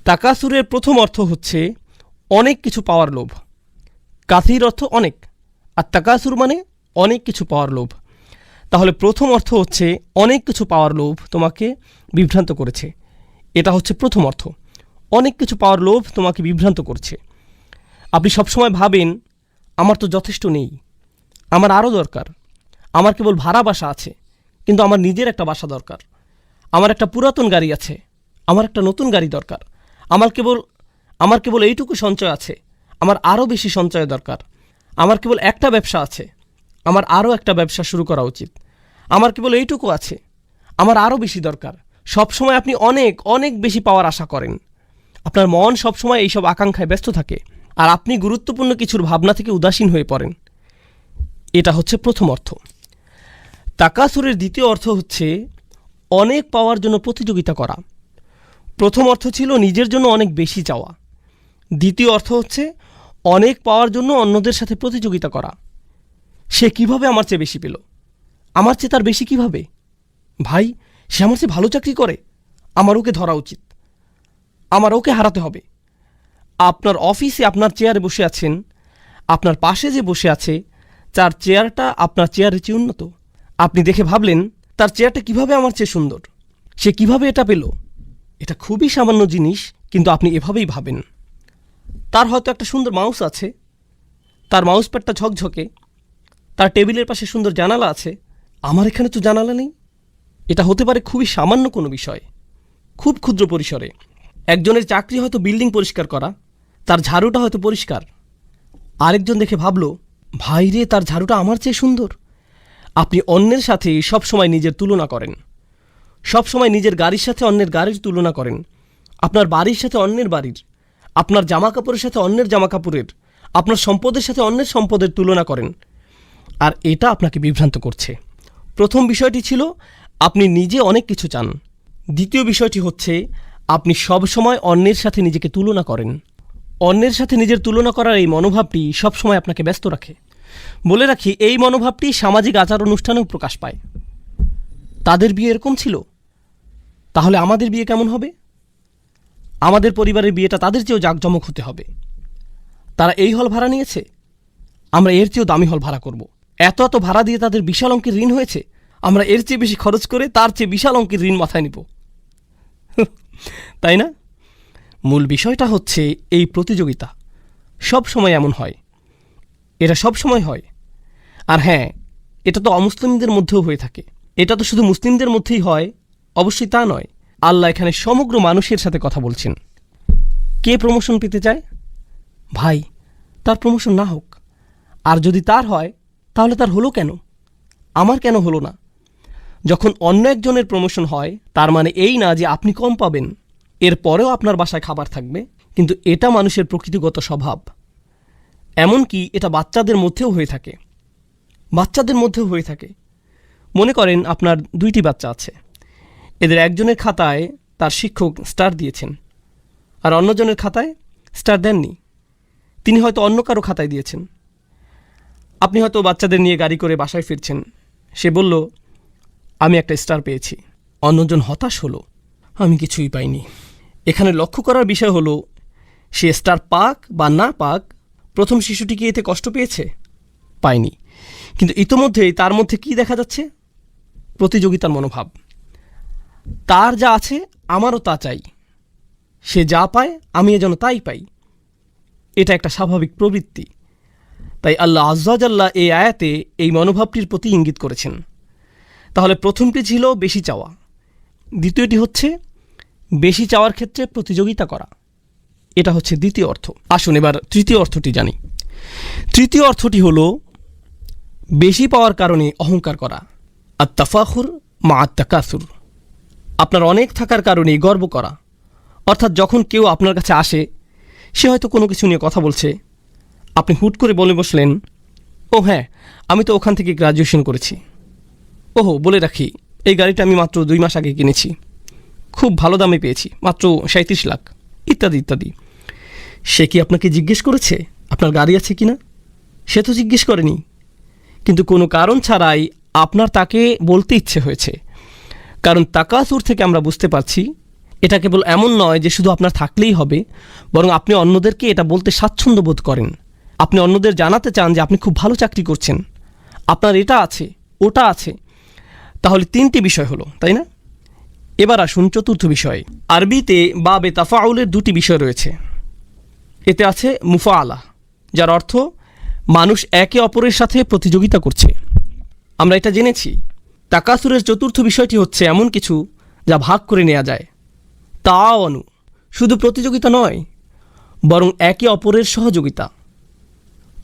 তাকাসুরের প্রথম অর্থ হচ্ছে অনেক কিছু পাওয়ার লোভ। কাসির অর্থ অনেক, আর তাকাসুর মানে অনেক কিছু পাওয়ার লোভ। তাহলে প্রথম অর্থ হচ্ছে অনেক কিছু পাওয়ার লোভ তোমাকে বিভ্রান্ত করেছে। এটা হচ্ছে প্রথম অর্থ। অনেক কিছু পাওয়ার লোভ তোমাকে বিভ্রান্ত করছে। আপনি সবসময় ভাবেন আমার তো যথেষ্ট নেই, আমার আরও দরকার, আমার কেবল ভাড়া বাসা আছে, কিন্তু আমার নিজের একটা বাসা দরকার। আমার একটা পুরাতন গাড়ি আছে, আমার একটা নতুন গাড়ি দরকার। আমার কেবল এইটুকু সঞ্চয় আছে, আমার আরও বেশি সঞ্চয় দরকার। আমার কেবল একটা ব্যবসা আছে, আমার আরও একটা ব্যবসা শুরু করা উচিত। আমার কেবল এইটুকু আছে, আমার আরও বেশি দরকার। সবসময় আপনি অনেক অনেক বেশি পাওয়ার আশা করেন। আপনার মন সবসময় এইসব আকাঙ্ক্ষায় ব্যস্ত থাকে, আর আপনি গুরুত্বপূর্ণ কিছুর ভাবনা থেকে উদাসীন হয়ে পড়েন। এটা হচ্ছে প্রথম অর্থ। তাকাসুরের দ্বিতীয় অর্থ হচ্ছে অনেক পাওয়ার জন্য প্রতিযোগিতা করা। প্রথম অর্থ ছিল নিজের জন্য অনেক বেশি চাওয়া। দ্বিতীয় অর্থ হচ্ছে অনেক পাওয়ার জন্য অন্যদের সাথে প্রতিযোগিতা করা। সে কিভাবে আমার চেয়ে বেশি পেল, আমার চেয়ে তার বেশি কিভাবে? ভাই, সে আমার চেয়ে ভালো চাকরি করে, আমার ওকে ধরা উচিত, আমার ওকে হারাতে হবে। আপনার অফিসে আপনার চেয়ারে বসে আছেন, আপনার পাশে যে বসে আছে তার চেয়ারটা আপনার চেয়ারের চেয়ে উন্নত। আপনি দেখে ভাবলেন তার চেয়ারটা কিভাবে আমার চেয়ে সুন্দর, সে কিভাবে এটা পেল। এটা খুবই সামান্য জিনিস, কিন্তু আপনি এভাবেই ভাবেন। তার হয়তো একটা সুন্দর মাউস আছে, তার মাউস প্যাডটা ঝকঝকে, তার টেবিলের পাশে সুন্দর জানালা আছে, আমার এখানে তো জানালা নেই। এটা হতে পারে খুবই সামান্য কোনো বিষয়, খুব ক্ষুদ্র পরিসরে। একজনের চাকরি হয়তো বিল্ডিং পরিষ্কার করা, তার ঝাড়ুটা হয়তো পরিষ্কার। আরেকজন দেখে ভাবল, ভাই রে, তার ঝাড়ুটা আমার চেয়ে সুন্দর। আপনি অন্যের সাথে সবসময় নিজের তুলনা করেন, সবসময় নিজের গাড়ির সাথে অন্যের গাড়ির তুলনা করেন, আপনার বাড়ির সাথে অন্যের বাড়ির, আপনার জামা কাপড়ের সাথে অন্যের জামা কাপড়ের, আপনার সম্পদের সাথে অন্যের সম্পদের তুলনা করেন। আর এটা আপনাকে বিভ্রান্ত করছে। প্রথম বিষয়টি ছিল আপনি নিজে অনেক কিছু চান। দ্বিতীয় বিষয়টি হচ্ছে আপনি সবসময় অন্যের সাথে নিজেকে তুলনা করেন। অন্যের সাথে নিজের তুলনা করার এই মনোভাবটি সবসময় আপনাকে ব্যস্ত রাখে। বলে রাখি, এই মনোভাবটি সামাজিক আচার অনুষ্ঠানেও প্রকাশ পায়। তাদের বিয়ে এরকম ছিল, তাহলে আমাদের বিয়ে কেমন হবে? আমাদের পরিবারের বিয়েটা তাদের চেয়েও জাঁকজমক হতে হবে। তারা এই হল ভাড়া নিয়েছে, আমরা এর চেয়েও দামি হল ভাড়া করব। এত এত ভাড়া দিয়ে তাদের বিশাল অঙ্কের ঋণ হয়েছে, আমরা এর চেয়ে বেশি খরচ করে তার চেয়ে বিশাল অঙ্কের ঋণ মাথায় নিব। তাই না? মূল বিষয়টা হচ্ছে এই প্রতিযোগিতা সব সময় এমন হয়, এটা সব সময় হয়। আর হ্যাঁ, এটা তো অমুসলিমদের মধ্যেও হয়ে থাকে। এটা তো শুধু মুসলিমদের মধ্যেই হয়, অবশ্যই তা নয়। আল্লাহ এখানে সমগ্র মানুষের সাথে কথা বলছেন। কে প্রমোশন পেতে চায়? ভাই, তার প্রমোশন না হোক, আর যদি তার হয় তাহলে তার হলো কেন, আমার কেন হলো না? যখন অন্য একজনের প্রমোশন হয়, তার মানে এই না যে আপনি কম পাবেন। এরপরেও আপনার বাসায় খাবার থাকবে, কিন্তু এটা মানুষের প্রকৃতিগত স্বভাব। এমনকি এটা বাচ্চাদের মধ্যেও হয়ে থাকে, বাচ্চাদের মধ্যেও হয়ে থাকে। মনে করেন আপনার 2টি বাচ্চা আছে, এদের একজনের খাতায় তার শিক্ষক স্টার দিয়েছেন, আর অন্যজনের খাতায় স্টার দেননি। তিনি হয়তো অন্য কারো খাতায় দিয়েছেন। আপনি হয়তো বাচ্চাদের নিয়ে গাড়ি করে বাসায় ফিরছেন, সে বলল, আমি একটা স্টার পেয়েছি। অন্যজন হতাশ হলো, আমি কিছুই পাইনি। এখানে লক্ষ্য করার বিষয় হলো, সে স্টার পাক বা না পাক, প্রথম শিশুটি কি এতে কষ্ট পেয়েছে? পায়নি। কিন্তু ইতোমধ্যেই তার মধ্যে কি দেখা যাচ্ছে? প্রতিযোগিতার মনোভাব। তার যা আছে আমারও তা চাই, সে যা পায় আমি যেন তাই পাই। এটা একটা স্বাভাবিক প্রবৃত্তি। তাই আল্লাহ আজ্জা জাল্লা এই আয়াতে এই মনোভাবটির প্রতি ইঙ্গিত করেছেন। তাহলে প্রথমটি ছিল বেশি চাওয়া, দ্বিতীয়টি হচ্ছে বেশি চাওয়ার ক্ষেত্রে প্রতিযোগিতা করা। এটা হচ্ছে দ্বিতীয় অর্থ। আসুন এবার তৃতীয় অর্থটি জানি। তৃতীয় অর্থটি হলো বেশি পাওয়ার কারণে অহংকার করা। আত-তাফাখুর মা আত-তাকাসুর, আপনার অনেক থাকার কারণে গর্ব করা। অর্থাৎ যখন কেউ আপনার কাছে আসে, সে হয়তো কোনো কিছু নিয়ে কথা বলছে, আপনি হুট করে বলে বসলেন, ও হ্যাঁ, আমি তো ওখান থেকে গ্রাজুয়েশন করেছি। ওহো, বলে রাখি, এই গাড়িটা আমি মাত্র 2 মাস আগে কিনেছি, খুব ভালো দামে পেয়েছি, মাত্র 37 লাখ, ইত্যাদি ইত্যাদি। সে কি আপনাকে জিজ্ঞেস করেছে আপনার গাড়ি আছে কিনা? সে তো জিজ্ঞেস করেনি, কিন্তু কোনো কারণ ছাড়াই আপনার তাকে বলতে ইচ্ছে হয়েছে। কারণ তাকাসুর থেকে আমরা বুঝতে পারছি এটা কেবল এমন নয় যে শুধু আপনার থাকলেই হবে, বরং আপনি অন্যদেরকে এটা বলতে স্বাচ্ছন্দ্য বোধ করেন। আপনি অন্যদের জানাতে চান যে আপনি খুব ভালো চাকরি করছেন, আপনার এটা আছে, ওটা আছে। তাহলে 3টি বিষয় হলো, তাই না? এবার আসুন চতুর্থ বিষয়ে। আরবিতে বাবে তাফাউলের 2টি বিষয় রয়েছে। এতে আছে মুফাআলা, যার অর্থ মানুষ একে অপরের সাথে প্রতিযোগিতা করছে। আমরা এটা জেনেছি। তাকাসুরের চতুর্থ বিষয়টি হচ্ছে এমন কিছু যা ভাগ করে নেওয়া যায়। তাআওয়ানু, শুধু প্রতিযোগিতা নয়, বরং একে অপরের সহযোগিতা।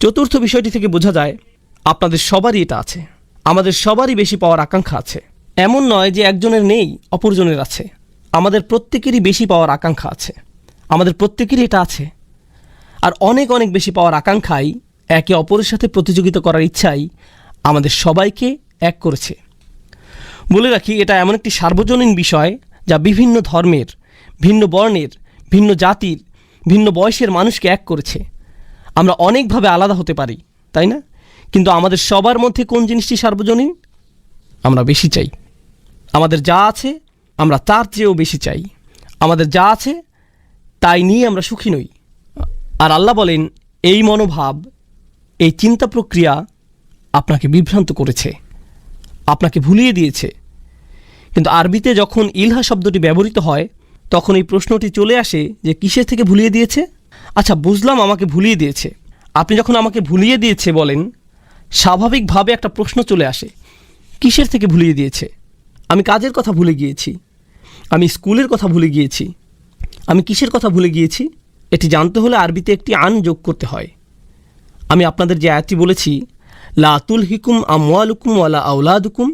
চতুর্থ বিষয়টি থেকে বোঝা যায় আপনাদের সবারই এটা আছে। আমাদের সবারই বেশি পাওয়ার আকাঙ্ক্ষা আছে। এমন নয় যে একজনের নেই অপরজনের আছে, আমাদের প্রত্যেকেরই বেশি পাওয়ার আকাঙ্ক্ষা আছে। আমাদের প্রত্যেকেরই এটা আছে। আর অনেক অনেক বেশি পাওয়ার আকাঙ্ক্ষাই, একে অপরের সাথে প্রতিযোগিতা করার ইচ্ছাই আমাদের সবাইকে এক করেছে। বলে রাখি, এটা এমন একটি সার্বজনীন বিষয় যা বিভিন্ন ধর্মের, ভিন্ন বর্ণের, ভিন্ন জাতির, ভিন্ন বয়সের মানুষকে এক করেছে। আমরা অনেকভাবে আলাদা হতে পারি, তাই না? কিন্তু আমাদের সবার মধ্যে কোন জিনিসটি সার্বজনীন? আমরা বেশি চাই। আমাদের যা আছে আমরা তার চেয়েও বেশি চাই। আমাদের যা আছে তাই নিয়ে আমরা সুখী নই। আর আল্লাহ বলেন, এই মনোভাব, এই চিন্তা প্রক্রিয়া আপনাকে বিভ্রান্ত করেছে, আপনাকে ভুলিয়ে দিয়েছে। কিন্তু আরবিতে যখন ইলহা শব্দটি ব্যবহৃত হয়, তখন এই প্রশ্নটি চলে আসে যে কিসের থেকে ভুলিয়ে দিয়েছে? আচ্ছা, বুঝলাম আমাকে ভুলিয়ে দিয়েছে। আপনি যখন আমাকে ভুলিয়ে দিয়েছে বলেন, স্বাভাবিকভাবে একটা প্রশ্ন চলে আসে, কিসের থেকে ভুলিয়ে দিয়েছে? আমি কাজের কথা ভুলে গিয়েছি, আমি স্কুলের কথা ভুলে গিয়েছি, আমি কিসের কথা ভুলে গিয়েছি? এটি জানতে হলে আরবিতে একটি আন যোগ করতে হয়। আমি আপনাদের যে আয়াতটি বলেছি, লা তুলহিকুম আমওয়ালুকুম ওয়ালা আওলাদুকুম,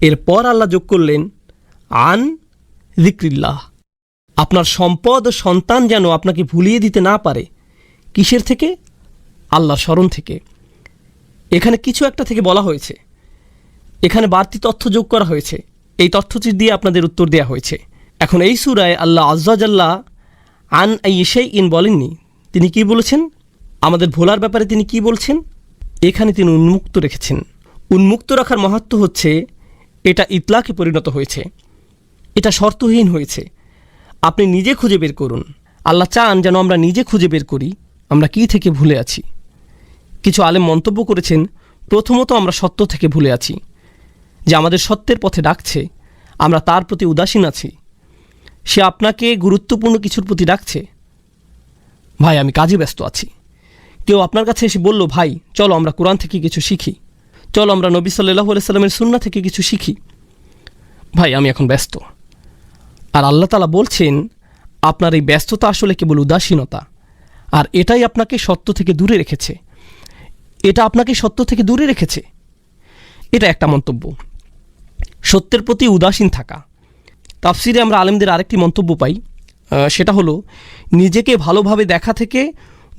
এরপর আল্লাহ যোগ করলেন আন যিকরিল্লাহ। আপনার সম্পদ ও সন্তান যেন আপনাকে ভুলিয়ে দিতে না পারে। কিসের থেকে? আল্লাহর স্মরণ থেকে। এখানে কিছু একটা থেকে বলা হয়েছে, এখানে বাড়তি তথ্য যোগ করা হয়েছে। এই তথ্যটি দিয়ে আপনাদের উত্তর দেওয়া হয়েছে। এখন এই সূরায় আল্লাহ আজ্জা জাল্লা আন আইশাইইন বলেননি। তিনি কি বলেছেন? আমাদের ভোলার ব্যাপারে তিনি কি বলছেন? এখানে তিনি উন্মুক্ত রেখেছেন। উন্মুক্ত রাখার মাহাত্ম্য হচ্ছে এটা ইতলাকে পরিণত হয়েছে, এটা শর্তহীন হয়েছে। আপনি নিজে খুঁজে বের করুন। আল্লাহ চান যেন আমরা নিজে খুঁজে বের করি আমরা কি থেকে ভুলে আছি। কিছু আলেম মন্তব্য করেছেন, প্রথমত আমরা সত্য থেকে ভুলে আছি, যে আমাদের সত্যের পথে ডাকছে, আমরা তার প্রতি উদাসীন আছি। সে আপনাকে গুরুত্বপূর্ণ কিছুর প্রতি ডাকছে। ভাই, আমি কাজে ব্যস্ত আছি। কেউ আপনার কাছে এসে বলল, ভাই চলো আমরা কোরআন থেকে কিছু শিখি, চলো আমরা নবী সাল্লাল্লাহু আলাইহি সাল্লামের সুন্নাহ থেকে কিছু শিখি। ভাই, আমি এখন ব্যস্ত। আর আল্লাহ তাআলা বলছেন, আপনার এই ব্যস্ততা আসলে কেবল উদাসীনতা, আর এটাই আপনাকে সত্য থেকে দূরে রেখেছে। এটা আপনাকে সত্য থেকে দূরে রেখেছে। এটা একটা মন্তব্য, সত্যের প্রতি উদাসীন থাকা। তাফসিরে আমরা আলেমদের আরেকটি মন্তব্য পাই, সেটা হলো নিজেকে ভালোভাবে দেখা থেকে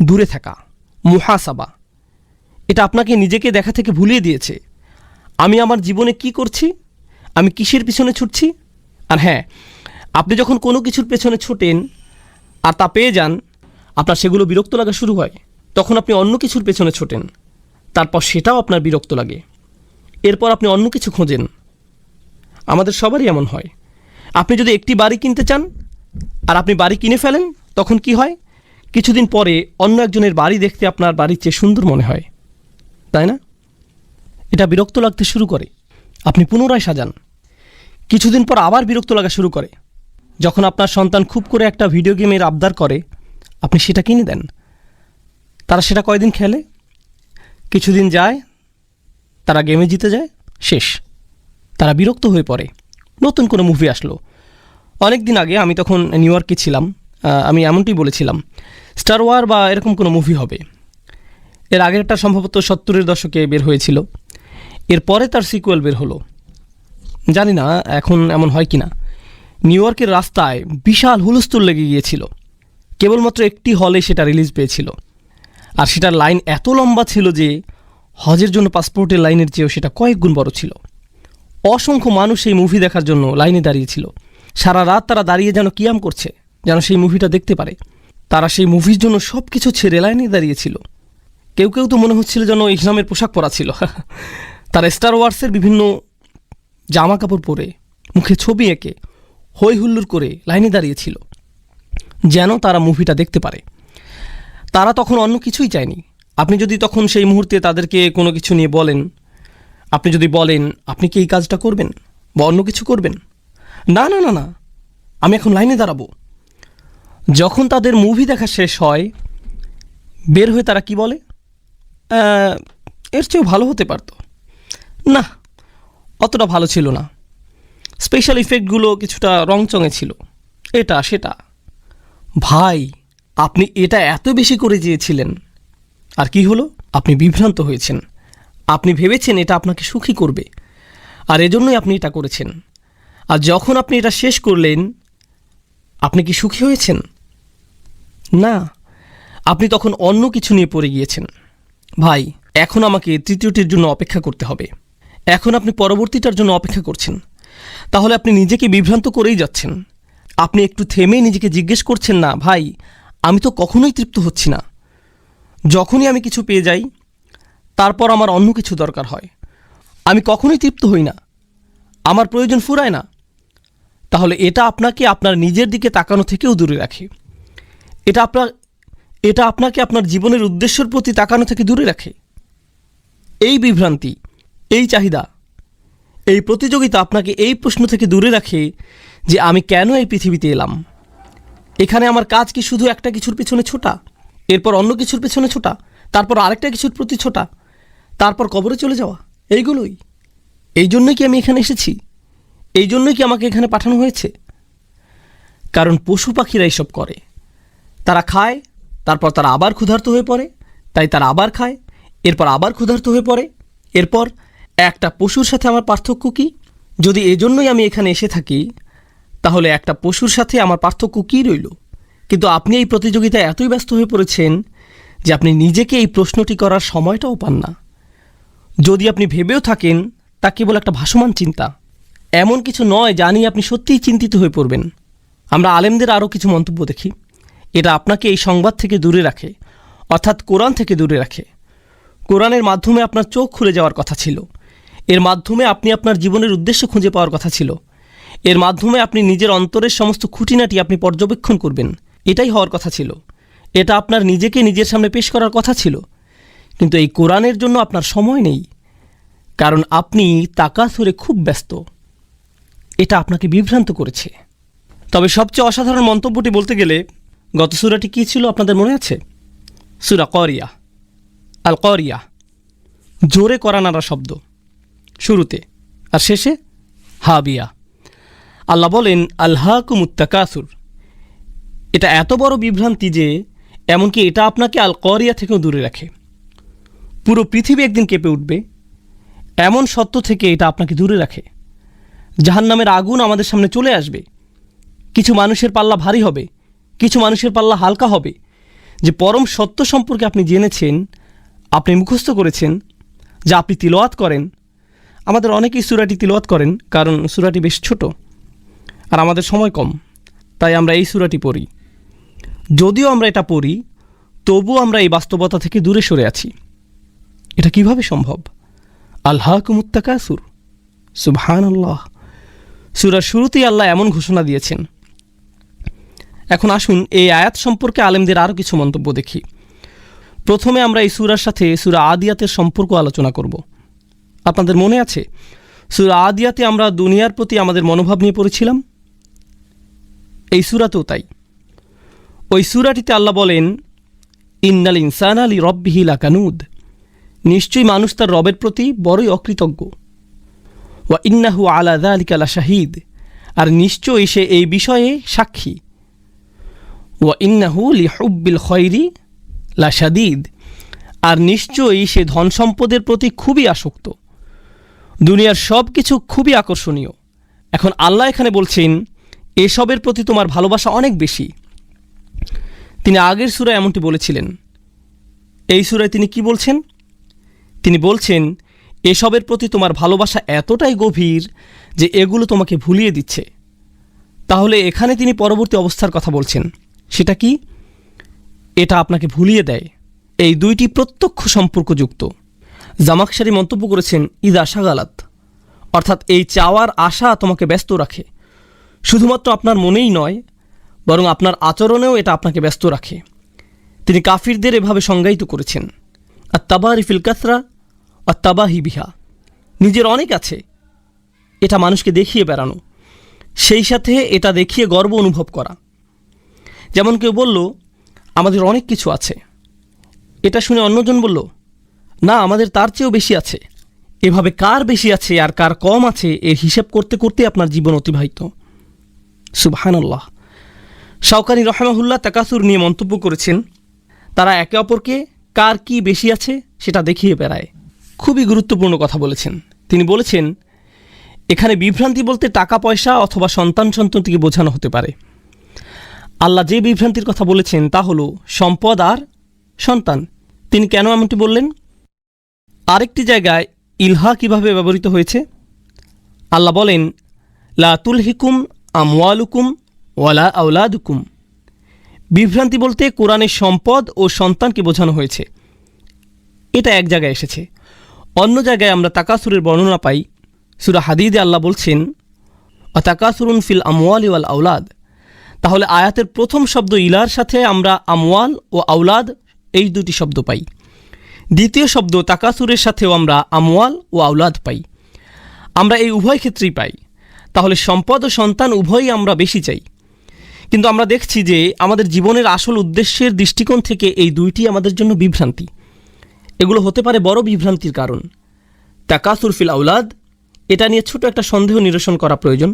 দূরে থাকা, মুহাসাবা। এটা আপনাকে নিজেকে দেখা থেকে ভুলিয়ে দিয়েছে। আমি আমার জীবনে কি করছি, আমি কিসের পিছনে ছুটছি। আর হ্যাঁ, আপনি যখন কোনো কিছুর পেছনে ছোটেন আর তা পেয়ে যান, আপনার সেগুলো বিরক্ত লাগা শুরু হয়। তখন আপনি অন্য কিছুর পেছনে ছোটেন, তারপর সেটাও আপনার বিরক্ত লাগে। এরপর আপনি অন্য কিছু খোঁজেন। আমাদের সবারই এমন হয়। আপনি যদি একটি বাড়ি কিনতে চান আর আপনি বাড়ি কিনে ফেলেন, তখন কি হয়? কিছুদিন পরে অন্য একজনের বাড়ি দেখতে আপনার বাড়ির চেয়ে সুন্দর মনে হয়, তাই না? এটা বিরক্ত লাগতে শুরু করে। আপনি পুনরায় সাজান। কিছুদিন পর আবার বিরক্ত লাগা শুরু করে। যখন আপনার সন্তান খুব করে একটা ভিডিও গেমের আবদার করে, আপনি সেটা কিনে দেন। তারা সেটা কয়দিন খেলে, কিছুদিন যায়, তারা গেমে জিতে যায়, শেষ। তারা বিরক্ত হয়ে পড়ে। নতুন কোনো মুভি আসলো। অনেক দিন আগে, আমি তখন নিউ ইয়র্কে ছিলাম, আমি এমনটি বলেছিলাম, স্টার ওয়ার বা এরকম কোনো মুভি হবে। এর আগেরটা সম্ভবত 70-এর দশকে বের হয়েছিল। এরপরে তার সিকুয়েল বের হলো। জানি না এখন এমন হয় কি না। নিউ ইয়র্কের রাস্তায় বিশাল হুলস্থুল লেগে গিয়েছিল। কেবলমাত্র একটি হলে সেটা রিলিজ পেয়েছিল, আর সেটার লাইন এত লম্বা ছিল যে হজের জন্য পাসপোর্টের লাইনের চেয়েও সেটা কয়েক গুণ বড় ছিল। অসংখ্য মানুষ সেই মুভি দেখার জন্য লাইনে দাঁড়িয়েছিল। সারা রাত তারা দাঁড়িয়ে যেন কিয়াম করছে, যেন সেই মুভিটা দেখতে পারে। তারা সেই মুভির জন্য সব কিছু ছেড়ে লাইনে দাঁড়িয়েছিল। কেউ কেউ তো মনে হচ্ছিল যেন ইসলামের পোশাক পরা ছিল। তারা স্টার ওয়ার্সের বিভিন্ন জামা কাপড় পরে, মুখে ছবি এঁকে হই হুল্লোড় করে লাইনে দাঁড়িয়েছিল যেন তারা মুভিটা দেখতে পারে। তারা তখন অন্য কিছুই চায়নি। আপনি যদি তখন সেই মুহূর্তে তাদেরকে কোনো কিছু নিয়ে বলেন, আপনি যদি বলেন আপনি কি এই কাজটা করবেন বা অন্য কিছু করবেন, না না না না, আমি এখন লাইনে দাঁড়াবো। যখন তাদের মুভি দেখা শেষ হয়, বের হয়ে তারা কি বলে, এর চেয়েও ভালো হতে পারত, না অতটা ভালো ছিল না, স্পেশাল ইফেক্টগুলো কিছুটা রংচঙে ছিল, এটা সেটা। ভাই, আপনি এটা এত বেশি করে চেয়েছিলেন, আর কি হলো, আপনি বিভ্রান্ত হয়েছেন। আপনি ভেবেছেন এটা আপনাকে সুখী করবে, আর এজন্যই আপনি এটা করেছেন। আর যখন আপনি এটা শেষ করলেন, আপনি কি সুখী হয়েছেন? না, আপনি তখন অন্য কিছু নিয়ে পড়ে গিয়েছেন। ভাই, এখন আমাকে তৃতীয়টির জন্য অপেক্ষা করতে হবে। এখন আপনি পরবর্তীটার জন্য অপেক্ষা করছেন। তাহলে আপনি নিজেকে বিভ্রান্ত করেই যাচ্ছেন। আপনি একটু থেমে নিজেকে জিজ্ঞেস করছেন না, ভাই আমি তো কখনোই তৃপ্ত হচ্ছি না। যখনই আমি কিছু পেয়ে যাই, তারপর আমার অন্য কিছু দরকার হয়। আমি কখনোই তৃপ্ত হই না, আমার প্রয়োজন ফুরায় না। তাহলে এটা আপনাকে আপনার নিজের দিকে তাকানো থেকেও দূরে রাখে। এটা আপনাকে আপনার জীবনের উদ্দেশ্যের প্রতি তাকানো থেকে দূরে রাখে। এই বিভ্রান্তি, এই চাহিদা, এই প্রতিযোগিতা আপনাকে এই প্রশ্ন থেকে দূরে রাখে যে আমি কেন এই পৃথিবীতে এলাম। এখানে আমার কাজ কি শুধু একটা কিছুর পেছনে ছোটা, এরপর অন্য কিছুর পেছনে ছোটা, তারপর আরেকটা কিছুর প্রতি ছোটা, তারপর কবরে চলে যাওয়া, এইগুলোই? এই জন্যই কি আমি এখানে এসেছি? এই জন্যই কি আমাকে এখানে পাঠানো হয়েছে? কারণ পশু পাখিরা এইসব করে। তারা খায়, তারপর তারা আবার ক্ষুধার্ত হয়ে পড়ে, তাই তারা আবার খায়, এরপর আবার ক্ষুধার্ত হয়ে পড়ে। এরপর একটা পশুর সাথে আমার পার্থক্য কী? যদি এজন্যই আমি এখানে এসে থাকি, তাহলে একটা পশুর সাথে আমার পার্থক্য কী রইল? কিন্তু আপনি এই প্রতিযোগিতায় এতই ব্যস্ত হয়ে পড়েছেন যে আপনি নিজেকে এই প্রশ্নটি করার সময়টাও পান না। যদি আপনি ভেবেও থাকেন, তা কেবল একটা ভাসমান চিন্তা, এমন কিছু নয় যা নিয়ে আপনি সত্যিই চিন্তিত হয়ে পড়বেন। আমরা আলেমদের আরও কিছু মন্তব্য দেখি। এটা আপনাকে এই সংবাদ থেকে দূরে রাখে, অর্থাৎ কোরআন থেকে দূরে রাখে। কোরআনের মাধ্যমে আপনার চোখ খুলে যাওয়ার কথা ছিল। এর মাধ্যমে আপনি আপনার জীবনের উদ্দেশ্য খুঁজে পাওয়ার কথা ছিল। এর মাধ্যমে আপনি নিজের অন্তরের সমস্ত খুঁটিনাটি আপনি পর্যবেক্ষণ করবেন, এটাই হওয়ার কথা ছিল। এটা আপনার নিজেকে নিজের সামনে পেশ করার কথা ছিল। কিন্তু এই কোরআনের জন্য আপনার সময় নেই, কারণ আপনি তাকাসুরে খুব ব্যস্ত। এটা আপনাকে বিভ্রান্ত করেছে। তবে সবচেয়ে অসাধারণ মন্তব্যটি বলতে গেলে, গত সূরাটি কী ছিল আপনাদের মনে আছে? সূরা করিয়া, আল করিয়া, জোরে করা নাড়া শব্দ শুরুতে, আর শেষে হাবিয়া। আল্লাহ বলেন আলহাকুমুত তাকাসুর। এটা এত বড় বিভ্রান্তি যে এমনকি এটা আপনাকে আল করিয়া থেকেও দূরে রাখে। পুরো পৃথিবী একদিন কেঁপে উঠবে, এমন সত্য থেকে এটা আপনাকে দূরে রাখে। জাহান্নামের আগুন আমাদের সামনে চলে আসবে। কিছু মানুষের পাল্লা ভারী হবে, কিছু মানুষের পাল্লা হালকা হবে। যে পরম সত্য সম্পর্কে আপনি জেনেছেন, আপনি মুখস্থ করেছেন, যা আপনি তিলাওয়াত করেন। আমাদের অনেকেই সূরাটি তিলাওয়াত করেন, কারণ সূরাটি বেশ ছোট আর আমাদের সময় কম, তাই আমরা এই সূরাটি পড়ি। যদিও আমরা এটা পড়ি, তবুও আমরা এই বাস্তবতা থেকে দূরে সরে আছি। এটা কিভাবে সম্ভব? আলহাকুমুত তাকাসুর, সুবহানাল্লাহ। সূরার শুরুতেই আল্লাহ এমন ঘোষণা দিয়েছেন। এখন আসুন এই আয়াত সম্পর্কে আলেমদের আরও কিছু মন্তব্য দেখি। প্রথমে আমরা এই সূরার সাথে সূরা আদিয়াতের সম্পর্ক আলোচনা করব। আপনাদের মনে আছে সূরা আদিয়াতে আমরা দুনিয়ার প্রতি আমাদের মনোভাব নিয়ে পড়েছিলাম? এই সূরাতেও তাই। ওই সূরাটিতে আল্লাহ বলেন ইন্নাল ইনসানা লিরাব্বিহি লাকানুদ, নিশ্চয়ই মানুষ তার রবের প্রতি বড়ই অকৃতজ্ঞ। ওয়া ইন্নাহু আলা যালিকা লাশাহিদ, আর নিশ্চয়ই সে এই বিষয়ে সাক্ষী। ওয়া ইন্নাহু লিহুব্বিল খৈরি লাশাদীদ, আর নিশ্চয়ই সে ধন সম্পদের প্রতি খুবই আসক্ত। দুনিয়ার সব কিছু খুবই আকর্ষণীয়। এখন আল্লাহ এখানে বলছেন এসবের প্রতি তোমার ভালোবাসা অনেক বেশি। তিনি আগের সূরায় এমনটি বলেছিলেন। এই সূরায় তিনি কি বলছেন? তিনি বলছেন এসবের প্রতি তোমার ভালোবাসা এতটাই গভীর যে এগুলো তোমাকে ভুলিয়ে দিচ্ছে। তাহলে এখানে তিনি পরবর্তী অবস্থার কথা বলছেন। সেটা কি? এটা আপনাকে ভুলিয়ে দেয়। এই দুইটি প্রত্যক্ষ সম্পর্কযুক্ত। জামাকশারি মন্তব্য করেছেন ইদা শাগালাত, অর্থাৎ এই চাওয়ার আশা তোমাকে ব্যস্ত রাখে। শুধুমাত্র আপনার মনেই নয়, বরং আপনার আচরণেও এটা আপনাকে ব্যস্ত রাখে। তিনি কাফিরদের এভাবে সংজ্ঞায়িত করেছেন, আত্তাবারি ফিল কাসরা আত্তাবাহি বিহা, নিজের অনেক আছে এটা মানুষকে দেখিয়ে বেড়ানো, সেই সাথে এটা দেখিয়ে গর্ব অনুভব করা। যেমন কেউ বলল, আমাদের অনেক কিছু আছে, এটা শুনে অন্যজন বলল, না আমাদের তার চেয়েও বেশি আছে। এভাবে কার বেশি আছে আর কার কম আছে এর হিসাব করতে করতে আপনার জীবন অতিবাহিত। সুবহানাল্লাহ। শাওকানি রহমাহুল্লাহ তাকাসুর নিয়ে মন্তব্য করেছেন, তারা একে অপরকে কার কি বেশি আছে সেটা দেখিয়ে বেড়ায়। খুবই গুরুত্বপূর্ণ কথা বলেছেন। তিনি বলেছেন, এখানে বিভ্রান্তি বলতে টাকা পয়সা অথবা সন্তানটিকে বোঝানো হতে পারে। আল্লাহ যে বিভ্রান্তির কথা বলেছেন তা হলো সম্পদ আর সন্তান। তিনি কেন এমনটি বললেন? আরেকটি জায়গায় ইলহা কিভাবে ব্যবহৃত হয়েছে? আল্লাহ বলেন, লা তুলহিকুম আমওয়ালুকুম ওয়ালা আওলাদুকুম। বিভ্রান্তি বলতে কোরআনের সম্পদ ও সন্তানকে বোঝানো হয়েছে, এটা এক জায়গায় এসেছে। অন্য জায়গায় আমরা তাকাসুরের বর্ণনা পাই। সূরা হাদীদে আল্লাহ বলছেন, তাকাসুরুন ফিল আমওয়ালি ওয়াল আওলাদ। তাহলে আয়াতের প্রথম শব্দ ইলার সাথে আমরা আমওয়াল ও আওলাদ এই দুটি শব্দ পাই। দ্বিতীয় শব্দ তাকাসুরের সাথেও আমরা আমওয়াল ও আওলাদ পাই। আমরা এই উভয় ক্ষেত্রেই পাই। তাহলে সম্পদ ও সন্তান উভয়ই আমরা বেশি চাই। কিন্তু আমরা দেখছি যে আমাদের জীবনের আসল উদ্দেশ্যের দৃষ্টিকোণ থেকে এই দুইটি আমাদের জন্য বিভ্রান্তি। এগুলো হতে পারে বড় বিভ্রান্তির কারণ। তাকাসুর ফিল আওলাদ, এটা নিয়ে ছোট একটা সন্দেহ নিরসন করা প্রয়োজন।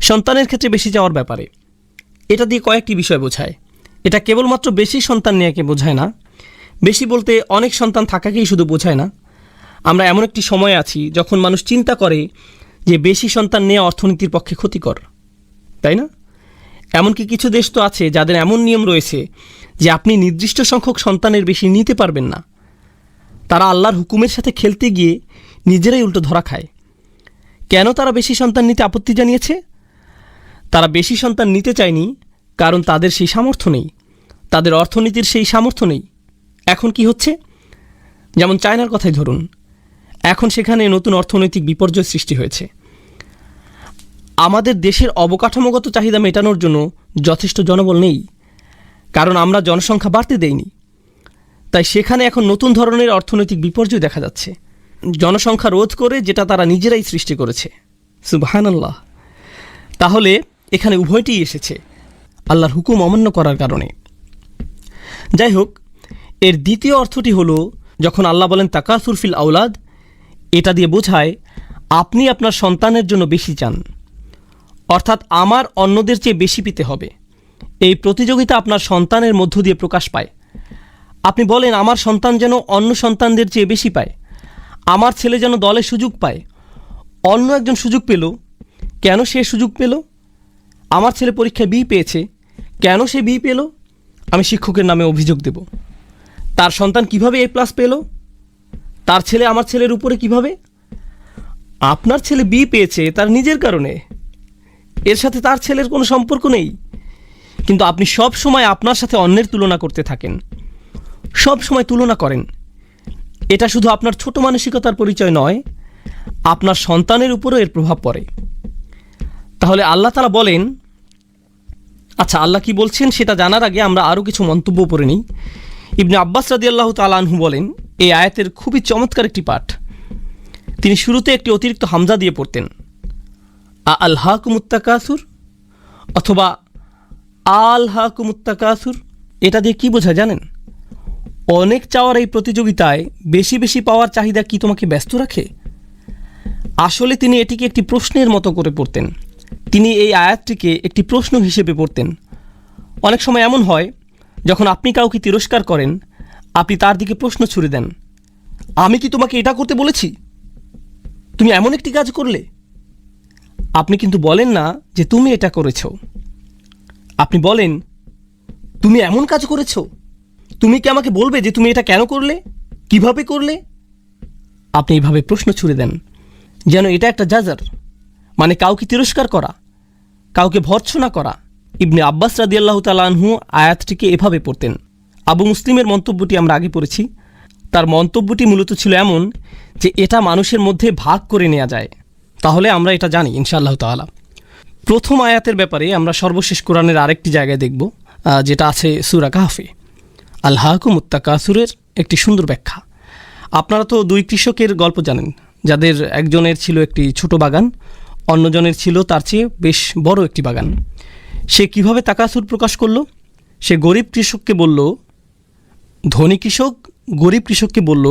সন্তানের ক্ষেত্রে বেশি যাওয়ার ব্যাপারে এটা দিয়ে কয়েকটি বিষয় বোঝায়। এটা কেবলমাত্র বেশি সন্তান নেওয়াকে বোঝায় না। বেশি বলতে অনেক সন্তান থাকাকেই শুধু বোঝায় না। আমরা এমন একটি সময় আছি যখন মানুষ চিন্তা করে যে বেশি সন্তান নেওয়া অর্থনীতির পক্ষে ক্ষতিকর, তাই না? এমনকি কিছু দেশ তো আছে যাদের এমন নিয়ম রয়েছে যে আপনি নির্দিষ্ট সংখ্যক সন্তানের বেশি নিতে পারবেন না। তারা আল্লাহর হুকুমের সাথে খেলতে গিয়ে নিজেরাই উল্টো ধরা খায়। কেন তারা বেশি সন্তান নিতে আপত্তি জানিয়েছে? তারা বেশি সন্তান নিতে চায়নি কারণ তাদের সেই সামর্থ্য নেই, তাদের অর্থনীতির সেই সামর্থ্য নেই। এখন কি হচ্ছে? যেমন চায়নার কথাই ধরুন, এখন সেখানে নতুন অর্থনৈতিক বিপর্যয় সৃষ্টি হয়েছে। আমাদের দেশের অবকাঠামোগত চাহিদা মেটানোর জন্য যথেষ্ট জনবল নেই, কারণ আমরা জনসংখ্যা বাড়তে দেইনি। তাই সেখানে এখন নতুন ধরনের অর্থনৈতিক বিপর্যয় দেখা যাচ্ছে, জনসংখ্যা রোধ করে, যেটা তারা নিজেরাই সৃষ্টি করেছে। সুবহানাল্লাহ। তাহলে এখানে উভয়টিই এসেছে আল্লাহর হুকুম অমান্য করার কারণে। যাই হোক, এর দ্বিতীয় অর্থটি হলো, যখন আল্লাহ বলেন তাকাসুর ফিল আওলাদ, এটা দিয়ে বোঝায় আপনি আপনার সন্তানের জন্য বেশি চান, অর্থাৎ আমার অন্যদের চেয়ে বেশি পেতে হবে। এই প্রতিযোগিতা আপনার সন্তানের মধ্য দিয়ে প্রকাশ পায়। আপনি বলেন, আমার সন্তান যেন অন্য সন্তানদের চেয়ে বেশি পায়, আমার ছেলে যেন দলে সুযোগ পায়। অন্য একজন সুযোগ পেল, কেন সে সুযোগ পেল? আমার ছেলে পরীক্ষায় বি পেয়েছে, কেন সে বি পেল? আমি শিক্ষকের নামে অভিযোগ দেব। তার সন্তান কিভাবে এ প্লাস পেল? তার ছেলে আমার ছেলের উপরে কিভাবে? আপনার ছেলে বি পেয়েছে তার নিজের কারণে, এর সাথে তার ছেলের কোনো সম্পর্ক নেই। কিন্তু আপনি সব সময় আপনার সাথে অন্যের তুলনা করতে থাকেন, সব সময় তুলনা করেন। এটা শুধু আপনার ছোট মানসিকতার পরিচয় নয়, আপনার সন্তানের উপরও এর প্রভাব পড়ে। তাহলে আল্লাহ তাআলা বলেন, আচ্ছা আল্লাহ কি বলছেন সেটা জানার আগে আমরা আরও কিছু মন্তব্য করে নিই। ইবনে আব্বাস রাদিয়াল্লাহু তাআলা আনহু বলেন, এই আয়াতের খুবই চমৎকার একটি পাঠ। তিনি শুরুতে একটি অতিরিক্ত হামজা দিয়ে পড়তেন, আলহাকুমুত তাকাসুর অথবা আলহাকুমুত তাকাসুর। এটা দিয়ে কি বোঝায় জানেন? অনেক চাওয়ার এই প্রতিযোগিতায় বেশি বেশি পাওয়ার চাহিদা কি তোমাকে ব্যস্ত রাখে? আসলে তিনি এটিকে একটি প্রশ্নের মতো করে পড়তেন। তিনি এই আয়াতটিকে একটি প্রশ্ন হিসেবে পড়তেন। অনেক সময় এমন হয়, যখন আপনি কাউকে তিরস্কার করেন, আপনি তার দিকে প্রশ্ন ছুড়ে দেন, আমি কি তোমাকে এটা করতে বলেছি? তুমি এমন একটি কাজ করলে। আপনি কিন্তু বলেন না যে তুমি এটা করেছো, আপনি বলেন তুমি এমন কাজ করেছো। তুমি কি আমাকে বলবে যে তুমি এটা কেন করলে, কিভাবে করলে? আপনি এইভাবে প্রশ্ন ছুড়ে দেন, যেন এটা একটা জাজার, মানে কাউকে তিরস্কার করা, কাউকে ভর্ৎসনা করা। ইবনে আব্বাস রাদিয়াল্লাহু তাআলা আনহু আয়াতটিকে এভাবে পড়তেন। আবু মুসলিমের মন্তব্যটি আমরা আগে পড়েছি। তার মন্তব্যটি মূলত ছিল এমন যে এটা মানুষের মধ্যে ভাগ করে নেওয়া যায়। তাহলে আমরা এটা জানি ইনশাআল্লাহ তাআলা। প্রথম আয়াতের ব্যাপারে আমরা সর্বশেষ কোরআনের আরেকটি জায়গায় দেখব, যেটা আছে সূরা কাহফে। আল-হাকুমুত তাকাসুরের একটি সুন্দর ব্যাখ্যা। আপনারা তো দুই কৃষকের গল্প জানেন, যাদের একজনের ছিল একটি ছোট বাগান, অন্যজনের ছিল তার চেয়ে বেশ বড় একটি বাগান। সে কিভাবে তাকাসুর প্রকাশ করল? সে গরিব কৃষককে বলল, ধনী কৃষক গরিব কৃষককে বলল,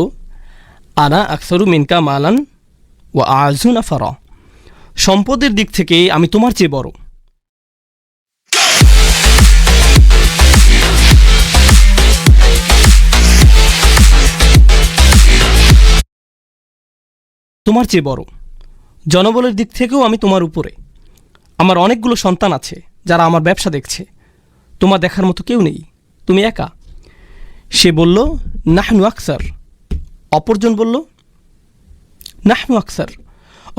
আনা আকসারু মিনকা মালান ওয়া আযু নাফারা, সম্পদের দিক থেকে আমি তোমার চেয়ে বড়। তোমার চেয়ে বড়, জনবলের দিক থেকেও আমি তোমার উপরে। আমার অনেকগুলো সন্তান আছে যারা আমার ব্যবসা দেখছে, তোমার দেখার মতো কেউ নেই, তুমি একা। সে বলল, নাহনু আকসার। অপরজন বলল, নাহনু আকসার।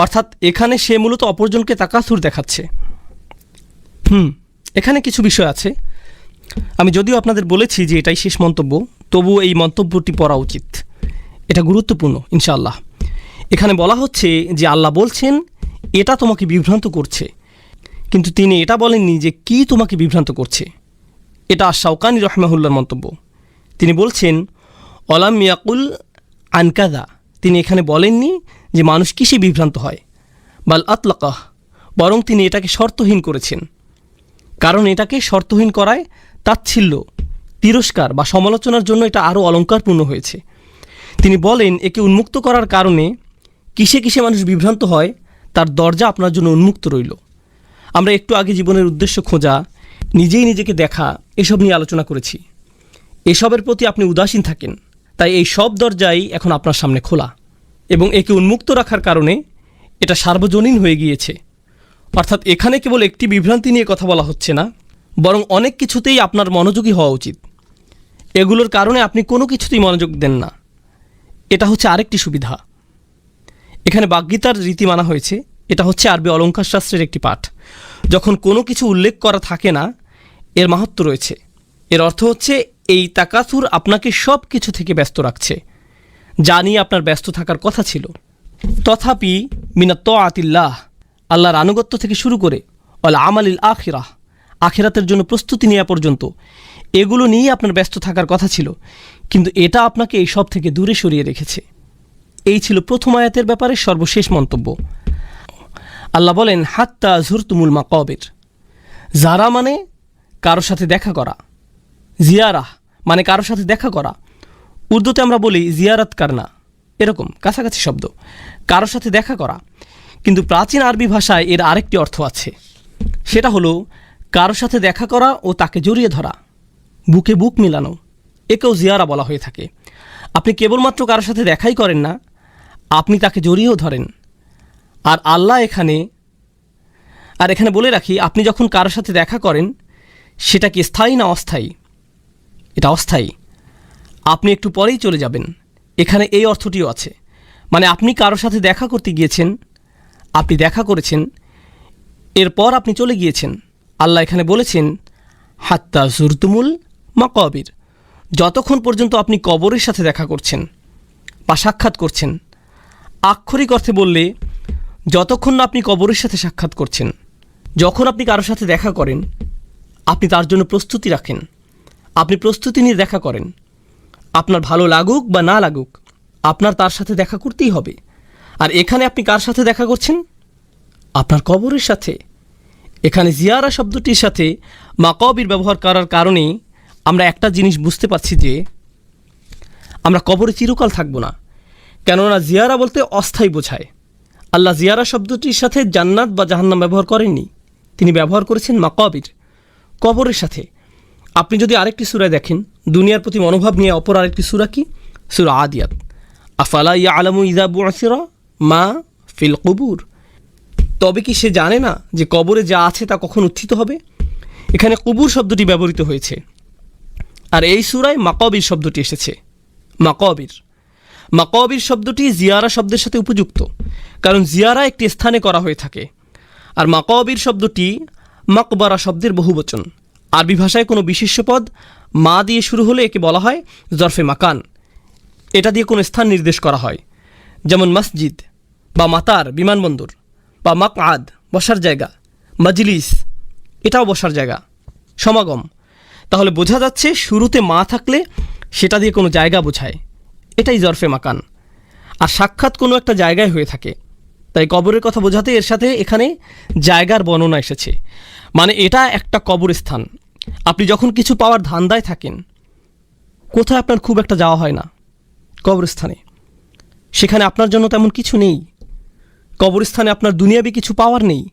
অর্থাৎ এখানে সে মূলত অপরজনকে তাকাসুর দেখাচ্ছে। এখানে কিছু বিষয় আছে। আমি যদিও আপনাদের বলেছি যে এটাই শেষ মন্তব্য, তবুও এই মন্তব্যটি পড়া উচিত, এটা গুরুত্বপূর্ণ ইনশাআল্লাহ। এখানে বলা হচ্ছে যে আল্লাহ বলছেন এটা তোমাকে বিভ্রান্ত করছে, কিন্তু তিনি এটা বলেননি যে কি তোমাকে বিভ্রান্ত করছে। এটা শাওকানি রহমাহুল্লাহর মন্তব্য। তিনি বলছেন অলাম ইয়াকুল আনকাদা, তিনি এখানে বলেননি যে মানুষ কিসে বিভ্রান্ত হয়, বাল আতলাকাহ, বরং তিনি এটাকে শর্তহীন করেছেন। কারণ এটাকে শর্তহীন করায় তাচ্ছিল্য, তিরস্কার বা সমালোচনার জন্য এটা আরও অলঙ্কারপূর্ণ হয়েছে। তিনি বলেন একে উন্মুক্ত করার কারণে কিসে কিসে মানুষ বিভ্রান্ত হয় তার দরজা আপনার জন্য উন্মুক্ত রইল। আমরা একটু আগে জীবনের উদ্দেশ্য খোঁজা, নিজেই নিজেকে দেখা, এসব নিয়ে আলোচনা করেছি। এসবের প্রতি আপনি উদাসীন থাকেন, তাই এই সব দরজাই এখন আপনার সামনে খোলা, এবং একে উন্মুক্ত রাখার কারণে এটা সার্বজনীন হয়ে গিয়েছে। অর্থাৎ এখানে কেবল একটি বিভ্রান্তি নিয়ে কথা বলা হচ্ছে না, বরং অনেক কিছুতেই আপনার মনোযোগী হওয়া উচিত। এগুলোর কারণে আপনি কোনো কিছুতেই মনোযোগ দেন না, এটা হচ্ছে আরেকটি সুবিধা। এখানে বাগ্যিতার রীতি মানা হয়েছে, এটা হচ্ছে আরবি অলঙ্কার শাস্ত্রের একটি পাঠ। যখন কোনো কিছু উল্লেখ করা থাকে না, এর মাহাত্ম্য রয়েছে। এর অর্থ হচ্ছে এই তাকাসুর আপনাকে সব কিছু থেকে ব্যস্ত রাখছে, যা নিয়ে আপনার ব্যস্ত থাকার কথা ছিল। তথাপি মিনাত তাআতিল্লাহ, আল্লাহর আনুগত্য থেকে শুরু করে ওয়াল আমালিল আখিরাহ, আখিরাতের জন্য প্রস্তুতি নেওয়া পর্যন্ত, এগুলো নিয়ে আপনার ব্যস্ত থাকার কথা ছিল, কিন্তু এটা আপনাকে এই সব থেকে দূরে সরিয়ে রেখেছে। এই ছিল প্রথম আয়াতের ব্যাপারে সর্বশেষ মন্তব্য। আল্লাহ বলেন হাত্তা যুরতুমুল মাকাবির। যারা মানে কারোর সাথে দেখা করা, জিয়ারাহ মানে কারোর সাথে দেখা করা। উর্দুতে আমরা বলি জিয়ারাত কারনা, এরকম কাছাকাছি শব্দ, কারোর সাথে দেখা করা। কিন্তু প্রাচীন আরবি ভাষায় এর আরেকটি অর্থ আছে, সেটা হলো কারোর সাথে দেখা করা ও তাকে জড়িয়ে ধরা, বুকে বুক মিলানো, একেও জিয়ারা বলা হয়ে থাকে। আপনি কেবলমাত্র কারোর সাথে দেখাই করেন না, আপনি তাকে জড়িয়েও ধরেন। আর আল্লাহ এখানে বলে রাখি, আপনি যখন কারোর সাথে দেখা করেন সেটা কি স্থায়ী না অস্থায়ী? এটা অস্থায়ী, আপনি একটু পরেই চলে যাবেন। এখানে এই অর্থটিও আছে, মানে আপনি কারোর সাথে দেখা করতে গিয়েছেন, আপনি দেখা করেছেন, এরপর আপনি চলে গিয়েছেন। আল্লাহ এখানে বলেছেন হাত্তা যুরতুমুল মাকাবির, যতক্ষণ পর্যন্ত আপনি কবরের সাথে দেখা করছেন বা সাক্ষাৎ করছেন। আক্ষরিক অর্থে বললে যতক্ষণ না আপনি কবরের সাথে সাক্ষাৎ করছেন। যখন আপনি কারোর সাথে দেখা করেন, আপনি তার জন্য প্রস্তুতি রাখেন, আপনি প্রস্তুতি নিয়ে দেখা করেন। আপনার ভালো লাগুক বা না লাগুক, আপনার তার সাথে দেখা করতেই হবে। আর এখানে আপনি কার সাথে দেখা করছেন? আপনার কবরের সাথে। এখানে জিয়ারা শব্দটির সাথে মাকাবির ব্যবহার করার কারণে আমরা একটা জিনিস বুঝতে পারছি যে আমরা কবরে চিরকাল থাকব না, কেননা জিয়ারা বলতে অস্থায়ী বোঝায়। আল্লাহ জিয়ারা শব্দটির সাথে জান্নাত বা জাহান্নাম ব্যবহার করেননি, তিনি ব্যবহার করেছেন মাকাবির, কবরের সাথে। আপনি যদি আরেকটি সূরায় দেখেন, দুনিয়ার প্রতি মনোভাব নিয়ে অপর আরেকটি সূরা কি? সূরা আদিয়াত। আফালা ইয়ালামু ইযা বু'সিরা মা ফিল কুবুর, তবে কি সে জানে না যে কবরে যা আছে তা কখন উত্থিত হবে? এখানে কুবুর শব্দটি ব্যবহৃত হয়েছে, আর এই সূরায় মাকাবির শব্দটি এসেছে। মাকাবির শব্দটি জিয়ারা শব্দের সাথে উপযুক্ত, কারণ জিয়ারা একটি স্থানে করা হয়ে থাকে। আর মাকাবির শব্দটি মাকবারা শব্দের বহুবচন। আরবি ভাষায় কোনো বিশেষ্য পদ মা দিয়ে শুরু হলে একে বলা হয় জরফে মাকান। এটা দিয়ে কোনো স্থান নির্দেশ করা হয়, যেমন মসজিদ বা মাতার বিমানবন্দর, বা মাকআদ বসার জায়গা, মাজলিস, এটাও বসার জায়গা, সমাগম। তাহলে বোঝা যাচ্ছে শুরুতে মা থাকলে সেটা দিয়ে কোনো জায়গা বোঝায়, এটাই জরফে মাকান। আর সাক্ষাৎ কোনো একটা জায়গায় হয়ে থাকে, তাই কবরের কথা বোঝাতে এর সাথে এখানে জায়গার বর্ণনা এসেছে। মানে এটা একটা কবরস্থান। আপনি যখন কিছু পাওয়ার ধান্দায় থাকেন, কোথায় আপনার খুব একটা যাওয়া হয় না? কবরস্থানে। সেখানে আপনার জন্য তেমন কিছু নেই। কবরস্থানে আপনার দুনিয়াবি কিছু পাওয়ার নেই।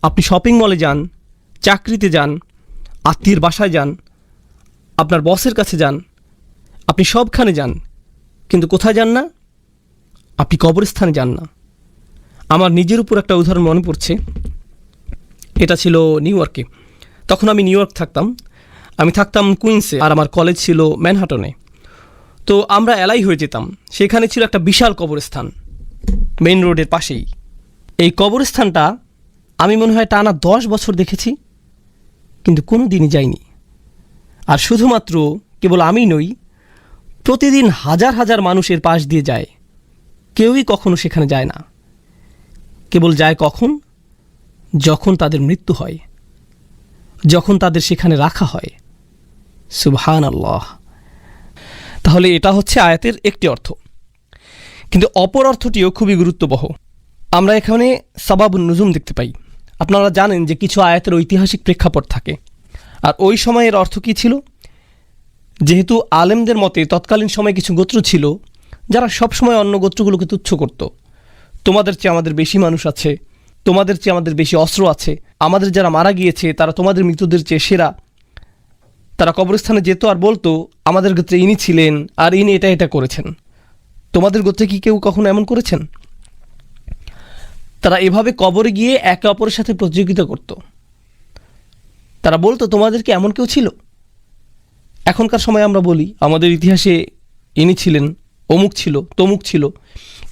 আপনি শপিং মলে যান, চাকরিতে যান, আত্মীয়ের বাসায় যান, আপনার বসের কাছে যান, আপনি সবখানে যান, কিন্তু কোথায় যান না? আপনি কবরস্থানে যান না। আমার নিজের উপর একটা উদাহরণ মনে পড়ছে। এটা ছিল নিউ ইয়র্কে। তখন আমি নিউ ইয়র্ক থাকতাম। আমি থাকতাম কুইন্সে, আর আমার কলেজ ছিল ম্যানহাটনে। তো আমরা এলাই হয়ে যেতাম। সেখানে ছিল একটা বিশাল কবরস্থান, মেইন রোডের পাশেই। এই কবরস্থানটা আমি মনে হয় টানা 10 বছর দেখেছি, কিন্তু কোনো দিনই যাইনি। আর শুধুমাত্র কেবল আমি নই, প্রতিদিন হাজার হাজার মানুষের পাশ দিয়ে যায়। কেউই কখনো সেখানে যায় না। কেবল যায় কখন? যখন তাদের মৃত্যু হয়, যখন তাদের সেখানে রাখা হয়। সুবহানাল্লাহ। তাহলে এটা হচ্ছে আয়াতের একটি অর্থ, কিন্তু অপর অর্থটিও খুবই গুরুত্ববহ। আমরা এখানে সাবাবুন নুজুম দেখতে পাই। আপনারা জানেন যে কিছু আয়াতের ঐতিহাসিক প্রেক্ষাপট থাকে। আর ওই সময়ের অর্থ কী ছিল? যেহেতু আলেমদের মতে তৎকালীন সময়ে কিছু গোত্র ছিল যারা সবসময় অন্য গোত্রগুলোকে তুচ্ছ করত। তোমাদের চেয়ে আমাদের বেশি মানুষ আছে, তোমাদের চেয়ে আমাদের বেশি অস্ত্র আছে, আমাদের যারা মারা গিয়েছে তারা তোমাদের মৃতদের চেয়ে সেরা। তারা কবরস্থানে যেত আর বলতো, আমাদের গোত্রে ইনি ছিলেন আর ইনি এটা এটা করেছেন। তোমাদের গোত্রে কি কেউ কখনো এমন করেছেন? তারা এভাবে কবরে গিয়ে একে অপরের সাথে প্রতিযোগিতা করত। তারা বলতো, তোমাদের কি এমন কেউ ছিল? এখনকার সময় আমরা বলি, আমাদের ইতিহাসে ইনি ছিলেন, অমুক ছিল, তমুক ছিল।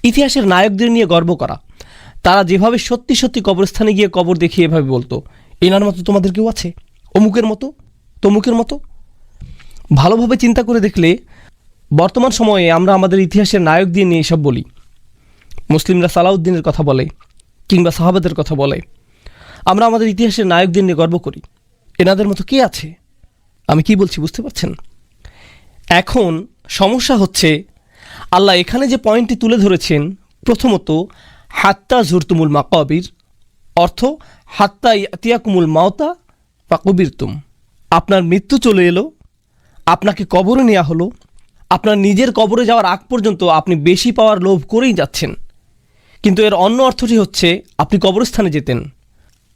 ইতিহাসের নায়কদের নিয়ে গর্ব করা। তারা যেভাবে সত্যি সত্যি কবরস্থানে গিয়ে কবর দেখিয়ে এভাবে বলতো, এনার মতো তোমাদের কেউ আছে? অমুকের মতো, তমুকের মতো। ভালোভাবে চিন্তা করে দেখলে বর্তমান সময়ে আমরা আমাদের ইতিহাসের নায়ক দিয়ে নিয়ে এসব বলি। মুসলিমরা সালাউদ্দিনের কথা বলে, কিংবা সাহাবাদের কথা বলে। আমরা আমাদের ইতিহাসের নায়কদের নিয়ে গর্ব করি। এনাদের মতো কে আছে? আমি কি বলছি বুঝতে পারছেন? এখন সমস্যা হচ্ছে, আল্লাহ এখানে যে পয়েন্টটি তুলে ধরেছেন, প্রথমত হাত্তা জুরতুমুল মাকাবির, অর্থ হাত্তা ইয়াতিয়াকুমুল মাওতা বা কবিরতুম। আপনার মৃত্যু চলে এলো, আপনাকে কবরে নেওয়া হলো। আপনার নিজের কবরে যাওয়ার আগ পর্যন্ত আপনি বেশি পাওয়ার লোভ করেই যাচ্ছেন। কিন্তু এর অন্য অর্থটি হচ্ছে, আপনি কবরস্থানে যেতেন,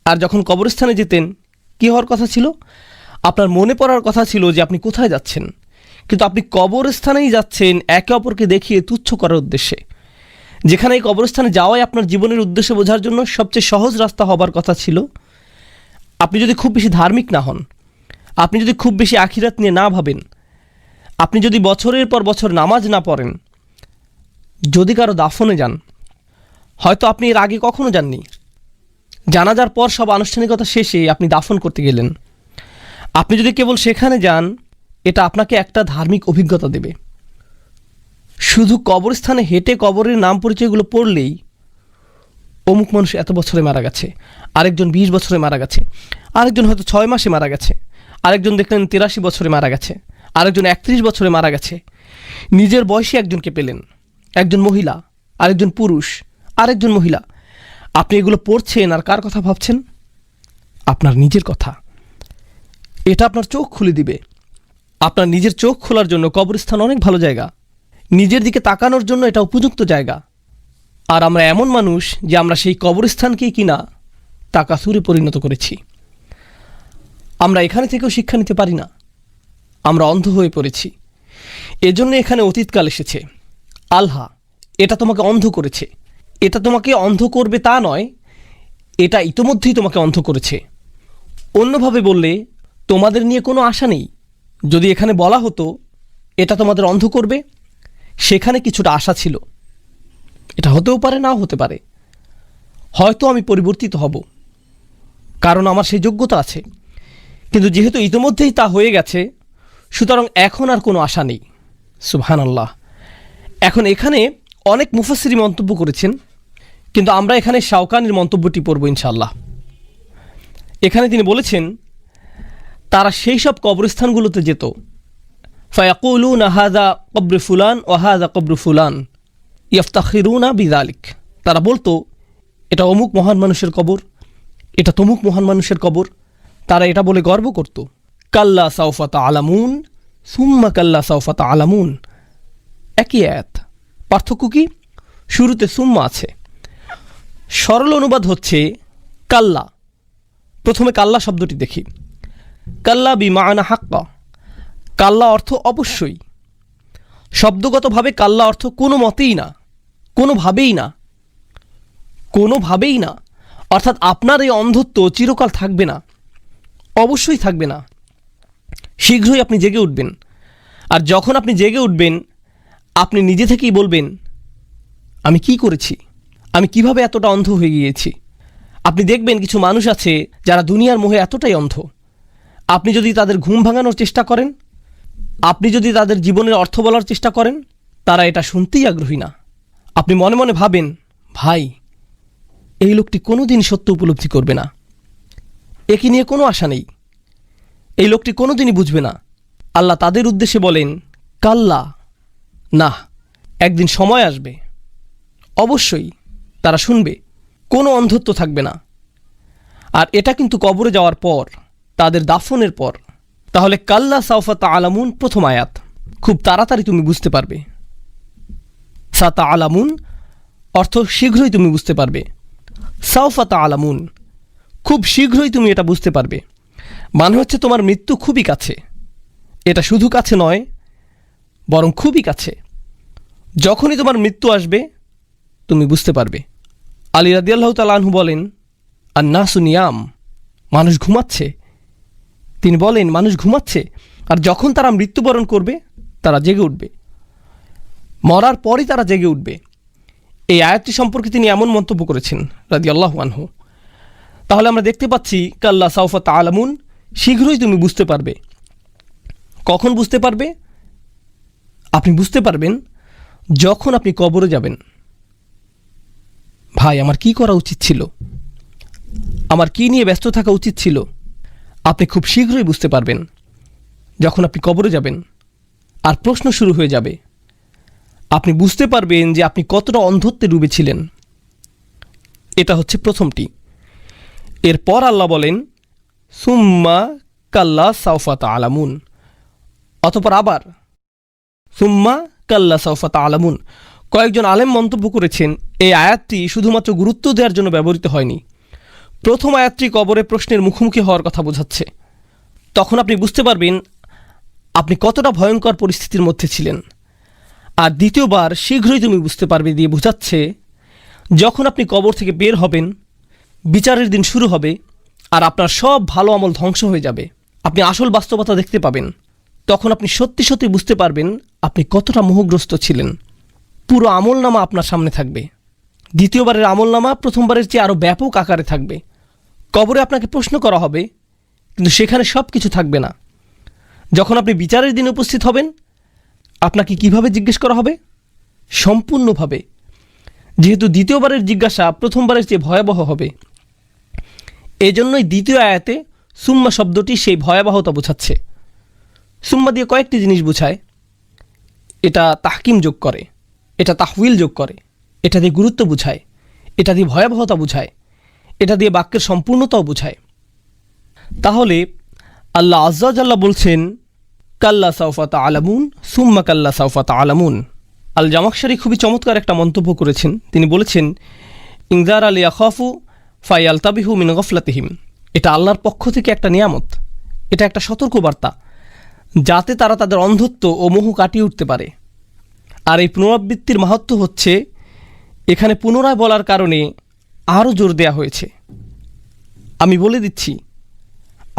আর যখন কবরস্থানে যেতেন কী হওয়ার কথা ছিল? আপনার মনে পড়ার কথা ছিল যে আপনি কোথায় যাচ্ছেন, কিন্তু আপনি কবরস্থানেই যাচ্ছেন একে অপরকে দেখিয়ে তুচ্ছ করার উদ্দেশ্যে। যেখানে এই কবরস্থানে যাওয়াই আপনার জীবনের উদ্দেশ্য বোঝার জন্য সবচেয়ে সহজ রাস্তা হবার কথা ছিল। আপনি যদি খুব বেশি ধার্মিক না হন, আপনি যদি খুব বেশি আখিরাত নিয়ে না ভাবেন, আপনি যদি বছরের পর বছর নামাজ না পড়েন, যদি কারো দাফনে যান, হয়তো আপনি এর আগে কখনো যাননি, জানাজার পর সব আনুষ্ঠানিকতা শেষে আপনি দাফন করতে গেলেন, আপনি যদি কেবল সেখানে যান, এটা আপনাকে একটা ধার্মিক অভিজ্ঞতা দেবে। শুধু কবরস্থানে হেঁটে কবরের নাম পরিচয়গুলো পড়লেই, অমুক মানুষ এত বছরে মারা গেছে, আরেকজন 20 বছরে মারা গেছে, আরেকজন হয়তো 6 মাসে মারা গেছে, আরেকজন দেখলেন 83 বছরে মারা গেছে, আরেকজন 31 বছরে মারা গেছে। নিজের বয়সী একজনকে পেলেন, একজন মহিলা, আরেকজন পুরুষ, আরেকজন মহিলা। আপনি এগুলো পড়ছেন আর কার কথা ভাবছেন? আপনার নিজের কথা। এটা আপনার চোখ খুলে দিবে। আপনার নিজের চোখ খোলার জন্য কবরস্থান অনেক ভালো জায়গা। নিজের দিকে তাকানোর জন্য এটা উপযুক্ত জায়গা। আর আমরা এমন মানুষ যে আমরা সেই কবরস্থানকেই কিনা তাকাসুরে পরিণত করেছি। আমরা এখানে থেকেও শিক্ষা নিতে পারি না, আমরা অন্ধ হয়ে পড়েছি। এজন্য এখানে অতীতকাল এসেছে। আল্লাহ এটা তোমাকে অন্ধ করেছে। এটা তোমাকে অন্ধ করবে তা নয়, এটা ইতোমধ্যেই তোমাকে অন্ধ করেছে। অন্যভাবে বললে, তোমাদের নিয়ে কোনো আশা নেই। যদি এখানে বলা হতো এটা তোমাদের অন্ধ করবে, সেখানে কিছুটা আশা ছিল। এটা হতেও পারে, নাও হতে পারে। হয়তো আমি পরিবর্তিত হব, কারণ আমার সেই যোগ্যতা আছে। কিন্তু যেহেতু ইতিমধ্যেই তা হয়ে গেছে, সুতরাং এখন আর কোনো আশা নেই। সুবহানাল্লাহ। এখন এখানে অনেক মুফাসসির মন্তব্য করেছেন, কিন্তু আমরা এখানে শাওকানির মন্তব্যটি পড়ব ইনশাআল্লাহ। এখানে তিনি বলেছেন তারা সেই সব কবরস্থানগুলোতে যেত, ফায়াকুলুনা হাযা কবর ফুলান ওয়া হাযা কবর ফুলান ইফতাখিরুনা বিযালিক। তারা বলতো এটা অমুক মহান মানুষের কবর, এটা তমুক মহান মানুষের কবর। তারা এটা বলে গর্ব করত। কাল্লা সাউফা তা'লামুন সুম্মা কাল্লা সাউফা তা'লামুন, একই আয়াত, পার্থক্য কি? শুরুতে সুম্মা আছে। সরল অনুবাদ হচ্ছে কাল্লা। প্রথমে কাল্লা শব্দটি দেখি। কাল্লা বিমাআনা হাক্কা, কাল্লা অর্থ অবশ্যই। শব্দগতভাবে কাল্লা অর্থ কোনো মতেই না, কোনোভাবেই না, কোনোভাবেই না। অর্থাৎ আপনার এই অন্ধত্ব চিরকাল থাকবে না, অবশ্যই থাকবে না। শীঘ্রই আপনি জেগে উঠবেন। আর যখন আপনি জেগে উঠবেন, আপনি নিজে থেকেই বলবেন আমি কি করেছি, আমি কিভাবে এতটা অন্ধ হয়ে গিয়েছি। আপনি দেখবেন কিছু মানুষ আছে যারা দুনিয়ার মোহে এতটাই অন্ধ, আপনি যদি তাদের ঘুম ভাঙানোর চেষ্টা করেন, আপনি যদি তাদের জীবনের অর্থ বলার চেষ্টা করেন, তারা এটা শুনতেই আগ্রহী না। আপনি মনে মনে ভাবেন, ভাই এই লোকটি কোনো দিন সত্য উপলব্ধি করবে না, একে নিয়ে কোনো আশা নেই, এই লোকটি কোনো দিনই বুঝবে না। আল্লাহ তাদের উদ্দেশ্যে বলেন, কাল্লা, না, একদিন সময় আসবে, অবশ্যই তারা শুনবে, কোনো অন্ধত্ব থাকবে না। আর এটা কিন্তু কবরে যাওয়ার পর, তাদের দাফনের পর। তাহলে কাল্লা সাউফা তা'লামুন প্রথম আয়াত, খুব তাড়াতাড়ি তুমি বুঝতে পারবে। সা তা'লামুন অর্থ শীঘ্রই তুমি বুঝতে পারবে। সাউফা তা'লামুন, খুব শীঘ্রই তুমি এটা বুঝতে পারবে। মানে হচ্ছে তোমার মৃত্যু খুবই কাছে। এটা শুধু কাছে নয়, বরং খুবই কাছে। যখনই তোমার মৃত্যু আসবে তুমি বুঝতে পারবে। আলী রাদিয়াল্লাহু তাআলা আনহু বলেন, আন-নাসু নিয়াম, মানুষ ঘুমাচ্ছে। তিনি বলেন মানুষ ঘুমাচ্ছে, আর যখন তারা মৃত্যুবরণ করবে তারা জেগে উঠবে, মরার পরই তারা জেগে উঠবে। এই আয়াতটি সম্পর্কে তিনি এমন মন্তব্য করেছেন রাদিয়াল্লাহু আনহু। তাহলে আমরা দেখতে পাচ্ছি কাল্লা সাউফা তা'লামুন, শীঘ্রই তুমি বুঝতে পারবে। কখন বুঝতে পারবে? আপনি বুঝতে পারবেন যখন আপনি কবরে যাবেন। ভাই আমার কি করা উচিত ছিল, আমার কি নিয়ে ব্যস্ত থাকা উচিত ছিল, আপনি খুব শীঘ্রই বুঝতে পারবেন যখন আপনি কবরে যাবেন। আর প্রশ্ন শুরু হয়ে যাবে, আপনি বুঝতে পারবেন যে আপনি কতটা অন্ধত্বে ডুবেছিলেন। এটা হচ্ছে প্রথমটি। এরপর আল্লাহ বলেন, সুম্মা কাল্লা সাউফা তা'লামুন, অতঃপর আবার সুম্মা কাল্লা সাউফা তা'লামুন। কয়েকজন আলেম মন্তব্য করেছেন এই আয়াতটি শুধুমাত্র গুরুত্ব দেওয়ার জন্য ব্যবহৃত হয়নি। প্রথম আয়াতটি কবরে প্রশ্নের মুখোমুখি হওয়ার কথা বোঝাচ্ছে। তখন আপনি বুঝতে পারবেন আপনি কতটা ভয়ঙ্কর পরিস্থিতির মধ্যে ছিলেন। আর দ্বিতীয়বার শীঘ্রই তুমি বুঝতে পারবে দিয়ে বোঝাচ্ছে যখন আপনি কবর থেকে বের হবেন, বিচারের দিন শুরু হবে, আর আপনার সব ভালো আমল ধ্বংস হয়ে যাবে। আপনি আসল বাস্তবতা দেখতে পাবেন। তখন আপনি সত্যি সত্যি বুঝতে পারবেন আপনি কতটা মোহগ্রস্ত ছিলেন। পুরো আমলনামা আপনার সামনে থাকবে। দ্বিতীয়বারের আমলনামা প্রথমবারের চেয়ে আরও ব্যাপক আকারে থাকবে। কবরে আপনাকে প্রশ্ন করা হবে, কিন্তু সেখানে সব কিছু থাকবে না। যখন আপনি বিচারের দিনে উপস্থিত হবেন, আপনাকে কিভাবে জিজ্ঞেস করা হবে? সম্পূর্ণভাবে। যেহেতু দ্বিতীয়বারের জিজ্ঞাসা প্রথমবারের চেয়ে ভয়াবহ হবে, এজন্যই দ্বিতীয় আয়াতে সুম্মা শব্দটি সেই ভয়াবহতা বোঝাচ্ছে। সুম্মা দিয়ে কয়েকটি জিনিস বোঝায়। এটা তাহকিম যোগ করে, এটা তাহউইল যোগ করে, এটা দিয়ে গুরুত্ব বোঝায়, এটা দিয়ে ভয়াবহতা বোঝায়, এটা দিয়ে বাক্যের সম্পূর্ণতাও বোঝায়। তাহলে আল্লাহ আজ্জা ওয়া জাল্লা বলছেন, কাল্লা সাউফা তা'লামুন সুম্মা কাল্লা সাউফা তা'লামুন। আল জামাখশারি খুবই চমৎকার একটা মন্তব্য করেছেন। তিনি বলেছেন, ইনজার আল ইয়াখাফু ফায়ালতাবিহু মিন গফলাতিহিম। এটা আল্লাহর পক্ষ থেকে একটা নিয়ামত, এটা একটা সতর্কবার্তা, যাতে তারা তাদের অন্ধত্ব ও মোহ কাটিয়ে উঠতে পারে। আর এই পুনরাবৃত্তির মাহাত্ম্য হচ্ছে এখানে পুনরায় বলার কারণে আরও জোর দেয়া হয়েছে। আমি বলে দিচ্ছি,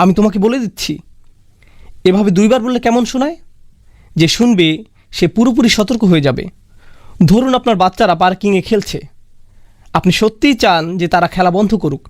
আমি তোমাকে বলে দিচ্ছি। এভাবে দুইবার বললে কেমন শোনায়? যে শুনবে সে পুরোপুরি সতর্ক হয়ে যাবে। ধরুন আপনার বাচ্চারা পার্কিংয়ে খেলছে, আপনি সত্যিই চান যে তারা খেলা বন্ধ করুক,